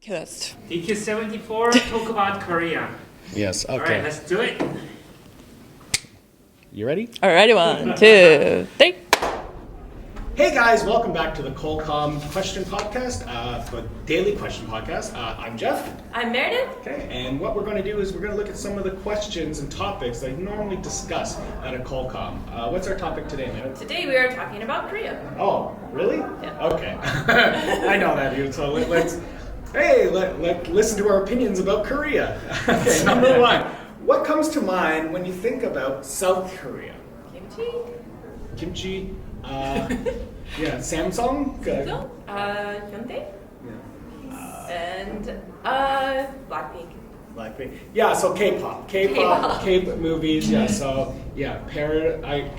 Yes. DQ74, talk about Korea. Yes, okay. All right, let's do it. You ready? Alrighty, 1, 2, 3. Hey guys, welcome back to the culcom question podcast, the daily question podcast. I'm Jeff. I'm Meredith. Okay, and what we're going to do is we're going to look at some of the questions and topics that you normally discuss at a culcom. What's our topic today, Meredith? Today we are talking about Korea. Oh, really? Yeah. Okay. I know that, dude. So let's listen to our opinions about Korea. Okay, number one. What comes to mind when you think about South Korea? Kimchi. Kimchi. Yeah, Samsung. So, Hyundai. Yeah. And Blackpink. Blackpink. Yeah, so K-pop, K-pop movies. Yeah, so yeah, Parasite.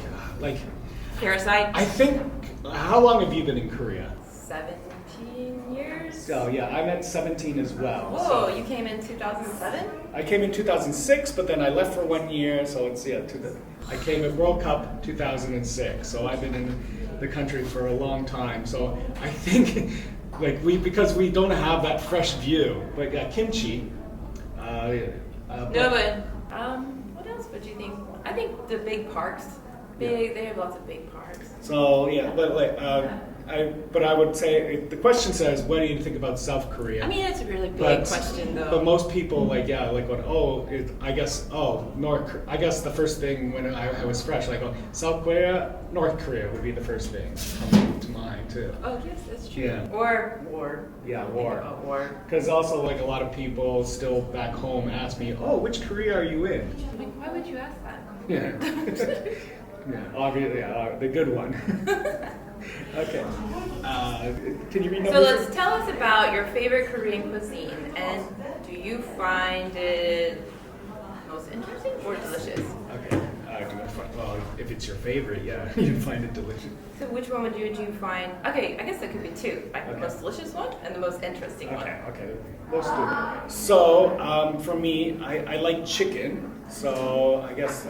I think. How long have you been in Korea? 17 years. So yeah, I'm at 17 as well. Whoa, So you came in 2007? I came in 2006, but then I left for 1 year. So it's I came at World Cup 2006. So I've been in the country for a long time. So I think because we don't have that fresh view. But yeah, kimchi. No, but what else would you think? I think the big parks. They have lots of big parks. So yeah, but I would say the question says, what do you think about South Korea? I mean, it's a really big question, though. But most people I guess the first thing when I was fresh, South Korea, North Korea would be the first thing coming to mind too. Oh yes, that's true. Yeah. Or war. Yeah, Think war. about war. Because also a lot of people still back home ask me, oh, which Korea are you in? Like, why would you ask that? Yeah. Yeah, obviously, the good one. Okay. Can you read So numbers? let's tell us about your favorite Korean cuisine, and do you find it most interesting or delicious? Okay. Well, if it's your favorite, yeah, you find it delicious. So which one would you find? Okay, I guess there could be two, like the Okay. most delicious one and the most interesting one. Okay. Let's do it. So, for me, I like chicken. So I guess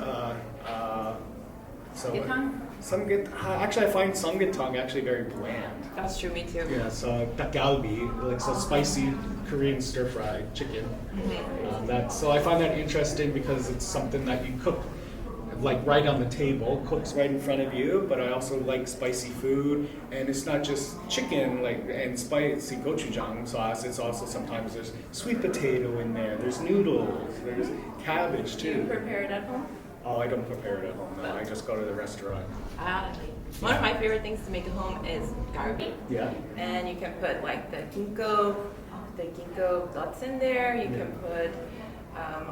actually, I find samgyetang actually very bland. That's true, me too. Yeah, so dakgalbi, spicy Korean stir-fried chicken. So I find that interesting because it's something that you cook right on the table, cooks right in front of you. But I also like spicy food, and it's not just chicken and spicy gochujang sauce. It's also sometimes there's sweet potato in there. There's noodles. There's cabbage Do you too. prepare it at home? Oh, I don't prepare it at home. No, I just go to the restaurant. One of my favorite things to make at home is galbi. Yeah. And you can put the ginkgo nuts in there. You can put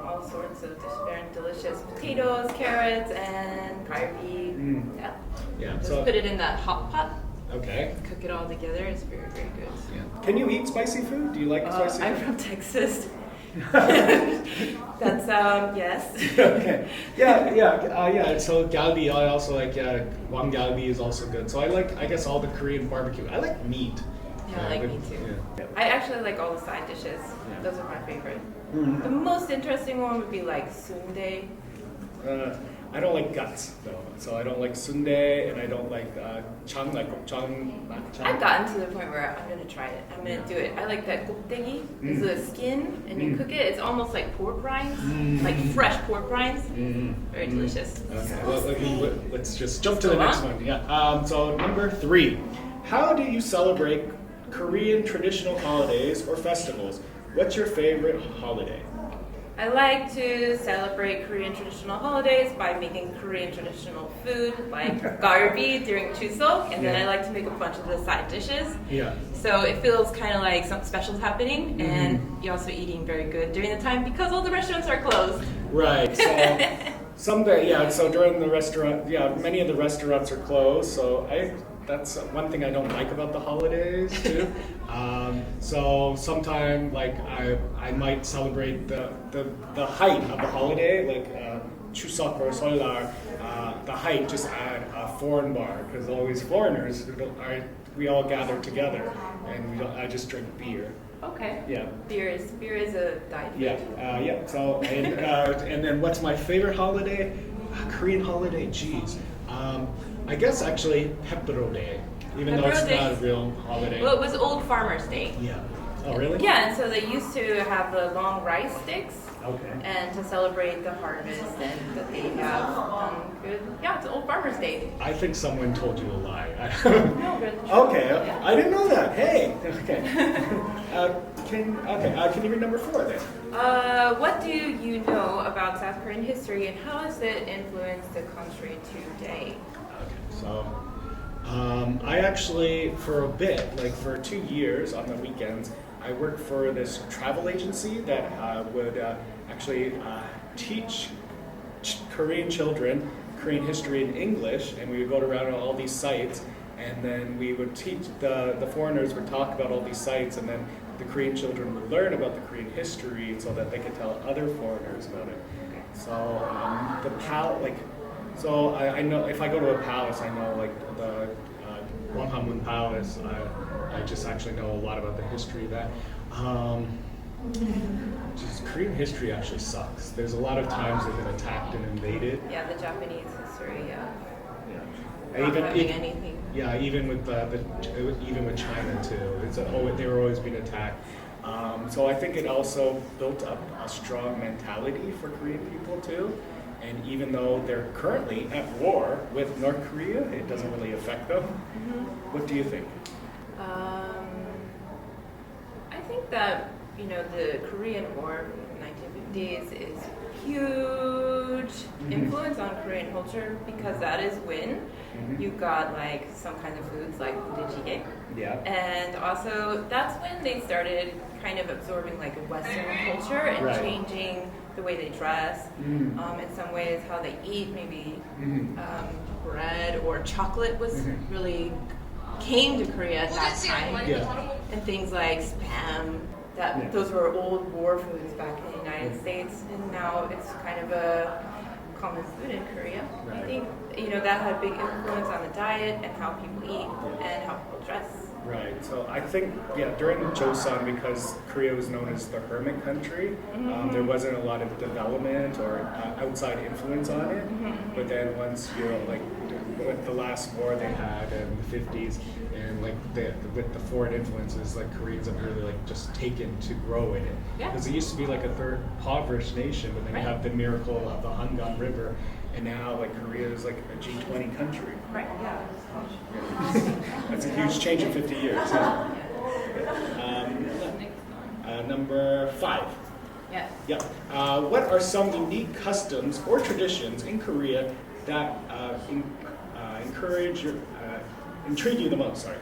all sorts of different delicious potatoes, carrots, and galbi. Yeah. Yeah. Just So put it in that hot pot. okay. Cook it all together. It's very, very good. Yeah. Can you eat spicy food? Do you like spicy I'm food? from Texas. That's yes. Okay. Yeah. So galbi, I also like. Wang galbi is also good. So I guess all the Korean barbecue. I like meat. Yeah, I like meat too. Yeah. I actually like all the side dishes. Yeah. Those are my favorite. Mhm. The most interesting one would be sundae. I don't like guts though. So I don't like sundae, and I don't like chang, gokchang. I've gotten to the point where I'm gonna try it. I'm gonna do it. I like that gokdaegi. It's the skin, and you cook it. It's almost like pork rinds, like fresh pork rinds. Very delicious. Okay. Well, let's just jump to the next one. Yeah. So number 3, how do you celebrate Korean traditional holidays or festivals? What's your favorite holiday? I like to celebrate Korean traditional holidays by making Korean traditional food like galbi during Chuseok, and then I like to make a bunch of the side dishes. Yeah. So it feels kind of like something special's happening, and you're also eating very good during the time because all the restaurants are closed. Right. So so during the restaurant, many of the restaurants are closed. So that's one thing I don't like about the holidays too. So sometime I might celebrate the height of the holiday, Chuseok or Seollal. The height just at a foreign bar because always foreigners we all gather together, and I just drink beer. Okay. Yeah. Beer is a diet food. Yeah. So and then what's my favorite holiday? Korean holiday. Geez. I guess actually Pepero Day, even though it's not a real holiday. Well, it was Old Farmer's Day. Yeah. Oh, really? Yeah, and so they used to have the long rice sticks. Okay. And to celebrate the harvest and that they have good. Yeah, it's Old Farmer's Day. I think someone told you a lie. No, good. Okay, Yeah. I didn't know that. Hey, okay. Can you read number 4 then? What do you know about South Korean history and how has it influenced the country today? Okay, so I actually, for a bit, like for 2 years on the weekends, I worked for this travel agency that would actually teach Korean children Korean history in English, and we would go around all these sites, and then we would teach the foreigners would talk about all these sites, and then the Korean children would learn about the Korean history so that they could tell other foreigners about it. So I know if I go to a palace, I know like the Gwanghwamun Palace. I just actually know a lot about the history of that. Just Korean history actually sucks. There's a lot of times they've been attacked and invaded. Yeah, the Japanese history. Yeah. Not having anything. Yeah, even with China too. They were always being attacked. So I think it also built up a strong mentality for Korean people too. And even though they're currently at war with North Korea, it doesn't really affect them. Mm-hmm. What do you think? I think that the Korean War in the 1950s is huge influence on Korean culture because that is when you got like some kinds of foods like budae. Yeah. And also that's when they started kind of absorbing like a Western culture and Right. changing the way they dress. In some ways, how they eat, maybe bread or chocolate was really came to Korea at that time. Yeah. And things like spam. Those were old war foods back in the United States, and now it's kind of a common food in Korea. Right. I think that had a big influence on the diet and how people eat and how people dress. Right. So I think during Joseon, because Korea was known as the hermit country, there wasn't a lot of development or outside influence on it. But then once with the last war they had in the 50s, and with the foreign influences, like Koreans have really like just taken to grow in it. Yeah. Because it used to be like a third impoverished nation, but then you have the miracle of the Hangang River, and now like Korea is like a G20 country. Right. Yeah. That's a huge change in 50 years. Number 5. Yeah. Yeah. What are some unique customs or traditions in Korea that intrigue you the most? Sorry.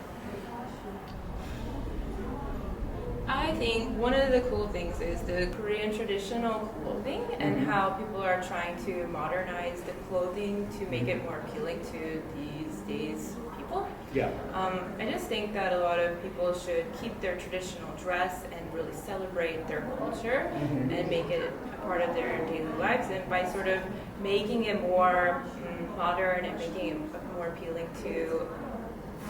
I think one of the cool things is the Korean traditional clothing and how people are trying to modernize the clothing to make it more appealing to these days people. Yeah. I just think that a lot of people should keep their traditional dress and really celebrate their culture and make it a part of their daily lives, and by sort of making it more modern and making it more appealing to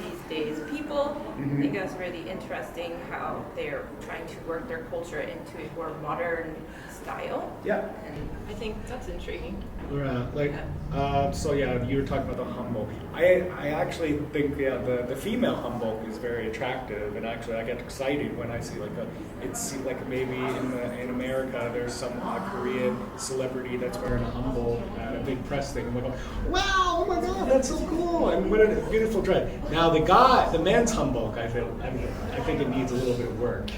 these days people. I think that's really interesting how they're trying to work their culture into a more modern style. Yeah. And I think that's intriguing. So you were talking about the hanbok. I actually think the female hanbok is very attractive, and actually I get excited when I see maybe in America there's some Korean celebrity that's wearing a hanbok at a big press thing. I'm like, wow, oh my god, that's so cool, and what a beautiful dress. Now the man's hanbok, I think it needs a little bit of work.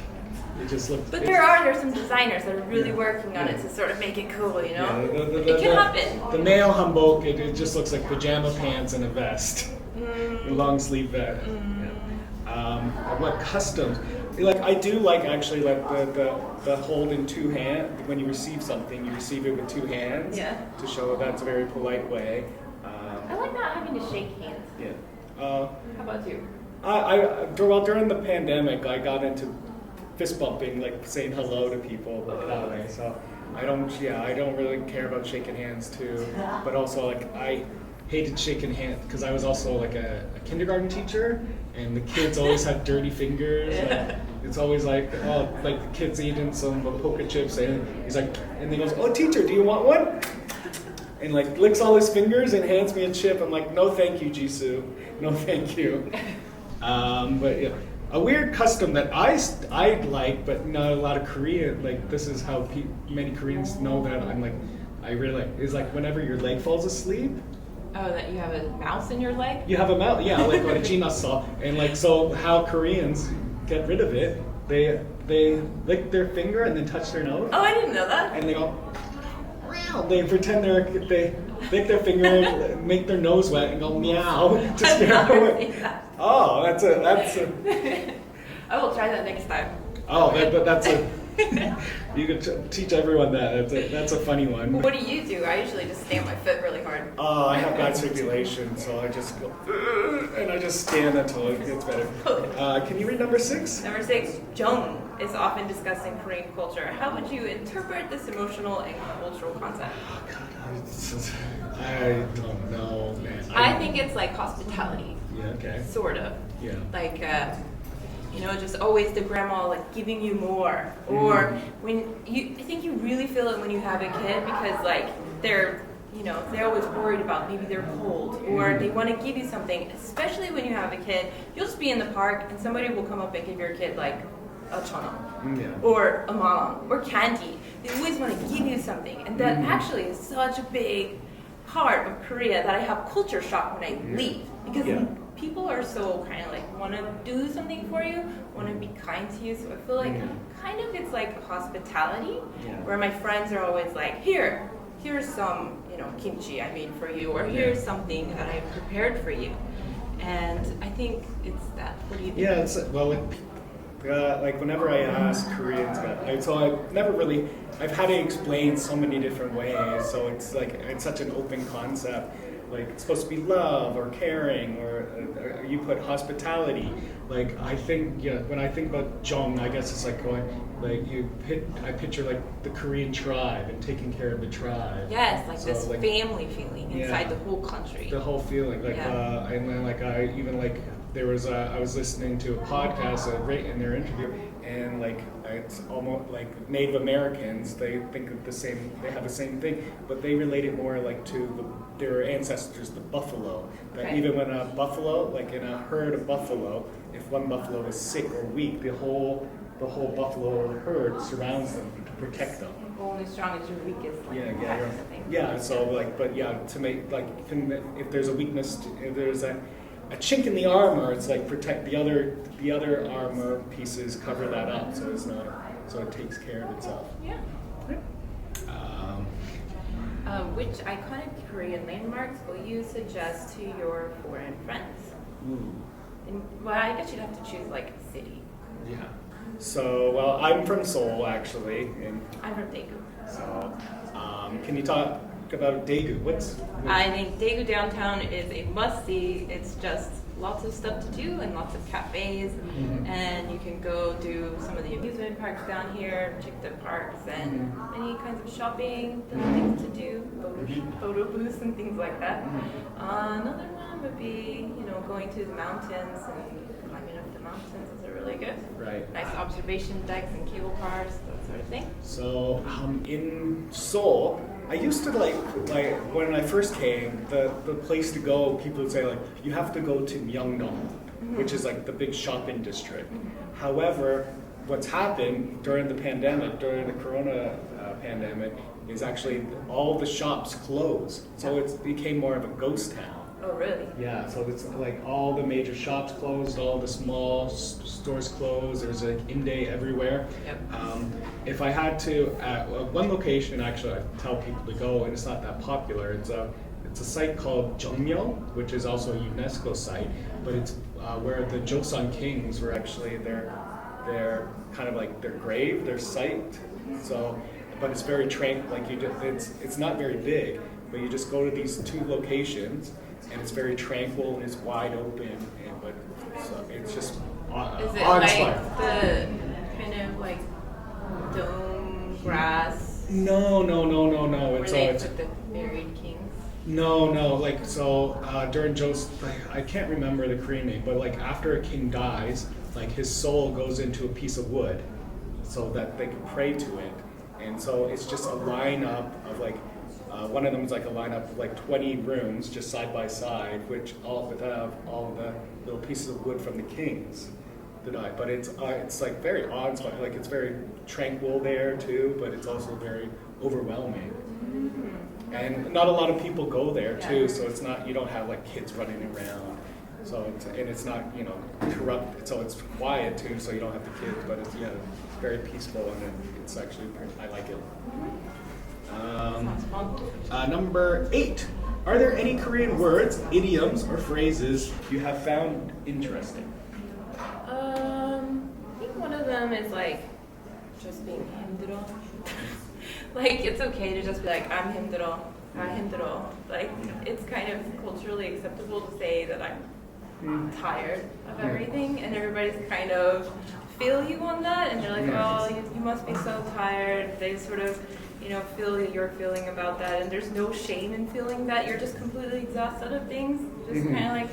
It just looks. But there's some designers that are really working on it to sort of make it cool, it can happen. The male hanbok, it just looks like pajama pants and a vest, a long sleeve vest. What customs? I do actually the hold in two hands. When you receive something, you receive it with two hands to show that's a very polite way. I like not having to shake hands. Yeah. How about you? During the pandemic, I got into fist bumping, saying hello to people that way. So I don't really care about shaking hands too. But also I hated shaking hands because I was also a kindergarten teacher, and the kids always had dirty fingers. It's always the kid's eating some poke chips, and he's and he goes, "Oh, teacher, do you want one?" And licks all his fingers and hands me a chip. I'm like, "No, thank you, Jisoo. No, thank you." But yeah. a weird custom that I like, but not a lot of Korean. Like this is how many Koreans know that I'm like I really like is like whenever your leg falls asleep. Oh, that you have a mouse in your leg? You have a mouse, yeah, like what Gina saw, and like so how Koreans get rid of it? They lick their finger and then touch their nose. Oh, I didn't know that. And they go. They pretend they lick their finger, make their nose wet, and go meow to scare away. Oh, that's a. I will try that next time. Oh, that's a. You can teach everyone that. That's a funny one. What do you do? I usually just stamp my foot really hard. I have bad circulation, so I just go and I just stand until it gets better. Can you read number 6? Number 6, Jung is often discussing Korean culture. How would you interpret this emotional and cultural concept? Oh God, I don't know, man. I think it's like hospitality. Yeah. Okay. Sort of. Yeah. Like, just always the grandma like giving you more. Or I think you really feel it when you have a kid because like they're always worried about maybe they're cold or they want to give you something, especially when you have a kid. You'll just be in the park and somebody will come up and give your kid like a 천원 or a 만원 or candy. They always want to give you something, and that actually is such a big part of Korea that I have culture shock when I leave because people are so kind of like want to do something for you, want to be kind to you. So I feel like kind of it's like hospitality where my friends are always like, here's some kimchi I made for you, or here's something that I prepared for you. And I think it's that. What do you think? Yeah, it's like whenever I ask Koreans, I've had to explain so many different ways. So it's like it's such an open concept. Like it's supposed to be love or caring, or you put hospitality. Like I think when I think about Jung, I guess it's like going like I picture like the Korean tribe and taking care of the tribe. Yes, like so, this like, family feeling inside the whole country. The whole feeling, like and then like I even like there was I was listening to a podcast right in their interview, and like it's almost like Native Americans, they think of they have the same thing, but they relate it more like to their ancestors, the buffalo. That even when a buffalo, like in a herd of buffalo, if one buffalo is sick or weak, the whole buffalo herd surrounds them to protect them. Only strong as your weakest. Like, So like, but to make like if there's a weakness, if there's a chink in the armor, it's like protect the other armor pieces, cover that up, so it's not, so it takes care of itself. Yeah. Which iconic Korean landmarks will you suggest to your foreign friends? Well, I guess you'd have to choose like a city. Yeah. So, well, I'm from Seoul actually, and I'm from Daegu. So, can you talk about Daegu? I think Daegu downtown is a must-see. It's just lots of stuff to do and lots of cafes, and you can go do some of the amusement parks down here, check the parks, and many kinds of shopping, things to do, photo booths and things like that. Another one would be, going to the mountains and climbing up the mountains. Those are really good. Right. Nice observation decks and cable cars, that sort of thing. So in Seoul, I used to like when I first came, the place to go, people would say like you have to go to Myeongdong, which is like the big shopping district. However, what's happened during the pandemic, during the Corona pandemic, is actually all the shops closed. So it became more of a ghost town. Oh, really? Yeah, so it's like all the major shops closed, all the small stores closed, there's like Inde everywhere. Yep. If I had to, at one location actually I tell people to go, and it's not that popular, it's a site called Jeongmyo, which is also a UNESCO site, but it's where the Joseon kings were actually their kind of like their grave, their site. So, but it's very like it's not very big, but you just go to these two locations, and it's very tranquil and it's wide open, but it's just Is it awe-inspiring. like the kind of like dome grass? No. Where It's they put the buried kings? No. Like so, during I can't remember the Korean name, but like after a king dies, like his soul goes into a piece of wood, so that they can pray to it, and so it's just a lineup of like. One of them is like a lineup of like 20 rooms just side by side, which all have all the little pieces of wood from the kings. did I? But it's like very awe-inspiring. Like it's very tranquil there too, but it's also very overwhelming. And not a lot of people go there too, so it's not, you don't have like kids running around. So it's not, you know, corrupt. So it's quiet too, so you don't have the kids. But it's very peaceful, and it's actually I like it. Number 8. Are there any Korean words, idioms, or phrases you have found interesting? I think one of them is like just being 힘들어. Like it's okay to just be like I'm 힘들어, I'm 힘들어. Like it's kind of culturally acceptable to say that I'm tired of everything, and everybody's kind of feel you on that, and they're like, oh, you must be so tired. They sort of, you know, feel your feeling about that, and there's no shame in feeling that. You're just completely exhausted of things. Just kind of like,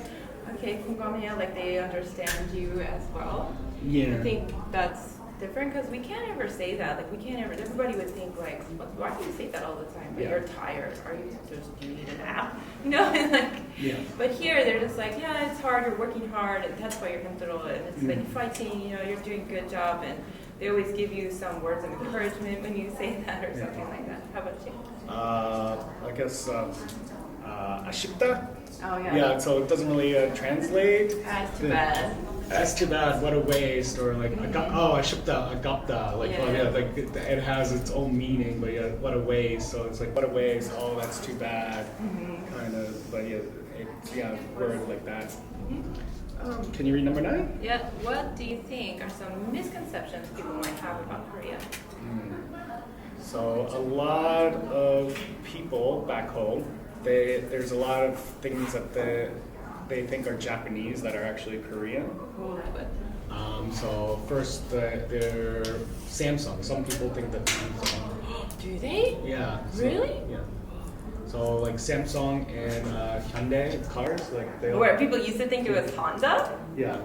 okay, 궁금해요, like they understand you as well. Yeah. I think that's different because we can't ever say that. Like we can't ever. Everybody would think like, why do you say that all the time? Like, you're tired. Are you just? Do you need a nap? You know, and like. Yeah. But here they're just like, yeah, it's hard. You're working hard, and that's why you're 힘들어. And it's like fighting. You know, you're doing a good job, and they always give you some words of encouragement when you say that or something like that. How about you? I guess 아쉽다. Oh yeah. Yeah, so it doesn't really translate. That's too bad. That's too bad. What a waste. Or like, 아쉽다, 아깝다. Like, like it has its own meaning, but what a waste. So it's like, what a waste. Oh, that's too bad. Kind of, but word like that. Can you read number 9? Yeah. What do you think are some misconceptions people might have about Korea? So a lot of people back home, there's a lot of things that they think are Japanese that are actually Korean. Oh, but. So first, they're Samsung. Some people think that Samsung. Do they? Yeah. Really? Yeah. So like Samsung and Hyundai cars, like they. Where people used to think it was Honda? Yeah.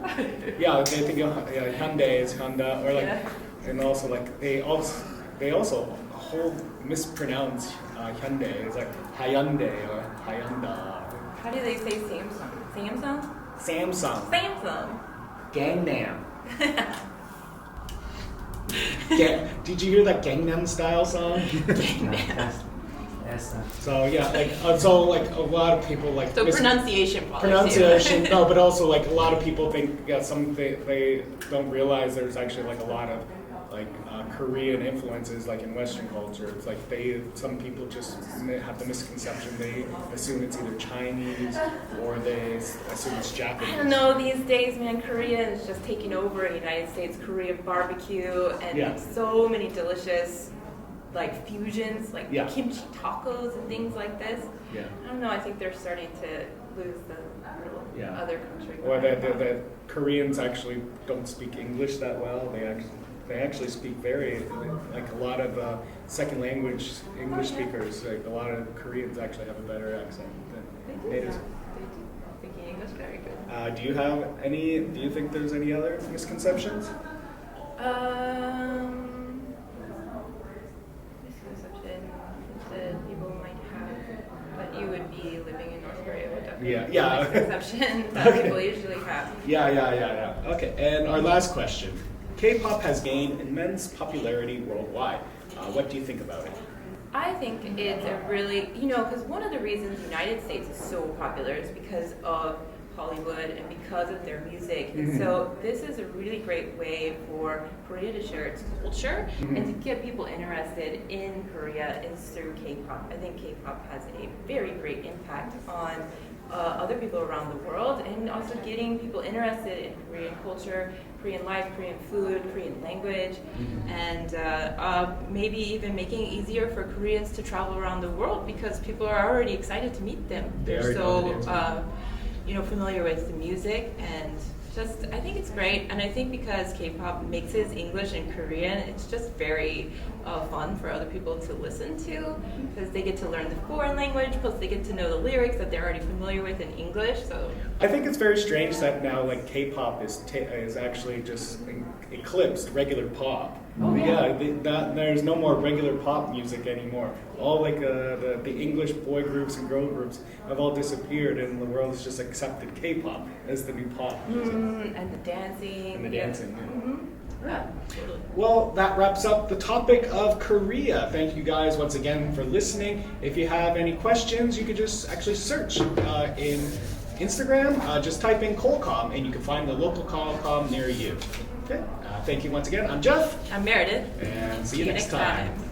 Yeah, they think Hyundai is Honda, or like, and also like they also mispronounce Hyundai. It's like Hyundai or Hyundai. How do they say Samsung? Samsung? Samsung. Samsung. Gangnam. Did you hear that Gangnam Style song? So yeah, like a lot of people like So pronunciation policy. pronunciation. No, but also like a lot of people think they don't realize there's actually like a lot of like Korean influences like in Western culture. It's like some people just have the misconception they assume it's either Chinese or they assume it's Japanese. I don't know, these days, man, Korea is just taking over the United States. Korean barbecue and so many delicious like fusions, like kimchi tacos and things like this. Yeah. I don't know, I think they're starting to lose the other country. Or the Koreans actually don't speak English that well. They actually speak very, like a lot of second language English speakers, like a lot of Koreans actually have a better accent than natives. They do. Speaking English very good. Do you think there's any other misconceptions? Misconception that people might have, but you would be living in North Korea would definitely be Yeah. a misconception that people usually have. Yeah. Okay, and our last question. K-pop has gained immense popularity worldwide. What do you think about it? I think it's a really, because one of the reasons the United States is so popular is because of Hollywood and because of their music. And so this is a really great way for Korea to share its culture and to get people interested in Korea is through K-pop. I think K-pop has a very great impact on other people around the world, and also getting people interested in Korean culture, Korean life, Korean food, Korean language, and maybe even making it easier for Koreans to travel around the world because people are already excited to meet them. They're so familiar with the music, and just I think it's great. And I think because K-pop mixes English and Korean, it's just very fun for other people to listen to because they get to learn the foreign language, plus they get to know the lyrics that they're already familiar with in English. So I think it's very strange that now like K-pop is actually just eclipsed regular pop. Oh, yeah. There's no more regular pop music anymore. All like the English boy groups and girl groups have all disappeared, and the world has just accepted K-pop as the new pop music. And the dancing. And the dancing. Yeah. Yeah, totally. Well, that wraps up the topic of Korea. Thank you guys once again for listening. If you have any questions, you could just actually search in Instagram. Just type in culcom, and you can find the local culcom near you. Okay. Thank you once again. I'm Jeff. I'm Meredith. And see you next time.